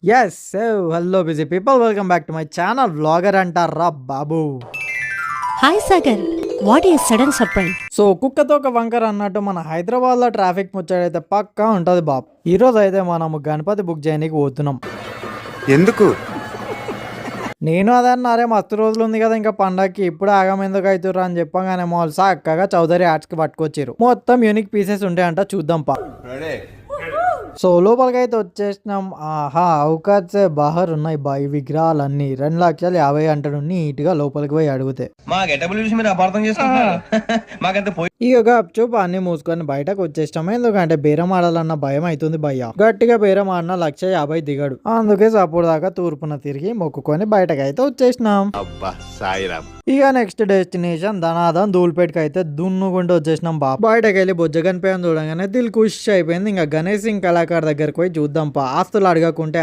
Yes hello busy people, welcome back to my channel. Vlogger అంటారా బాబు. Hi Sagar, what is sudden surprise? So కుక్కతో ఒక వంకర అన్నట్టు మన హైదరాబాద్లో ట్రాఫిక్ ముచ్చడైతే పక్కా ఉంటుంది బాబు. ఈరోజు అయితే మనము గణపతి బుక్ చేయడానికి పోతున్నాం. ఎందుకు? నేను అదే అన్నారే, మస్తు రోజులు ఉంది కదా ఇంకా పండగకి, ఇప్పుడు ఆగం ఎందుకు అవుతుర్రా అని చెప్పగానే మాల్ చక్కగా చౌదరి ఆర్ట్స్కి పట్టుకొచ్చారు. మొత్తం యూనిక్ పీసెస్ ఉంటాయంట, చూద్దాం పా. సో లోపలికి అయితే వచ్చేసినాం. ఆహా, అవకాశే బహర్ ఉన్నాయి బా ఈ విగ్రహాలన్నీ. 2,50,000 అంటాడు నీట్ గా లోపలికి పోయి అడిగితే. ఇక చూపు అన్ని మూసుకొని బయటకు వచ్చేసినాం. ఎందుకంటే బేరం ఆడాలన్న భయం అవుతుంది భయ్య. గట్టిగా బేరం ఆడిన 1,50,000 దిగాడు. అందుకే సపోర్ట్ దాకా తూర్పున తిరిగి మొక్కుకొని బయటకు అయితే వచ్చేసినాం. ఇక నెక్స్ట్ డెస్టినేషన్ ధనాదం ధూల్పేటకి అయితే దున్నుకుంటూ వచ్చేసినాం బా. బయటకు వెళ్ళి బొజ్జ కనిపోయాను చూడగానే దిల్ ఖుష్ అయిపోయింది. ఇంకా గణేష్ సింగ్ కళాకారు దగ్గరకు పోయి చూద్దాం పా. ఆస్తులు అడగకుంటే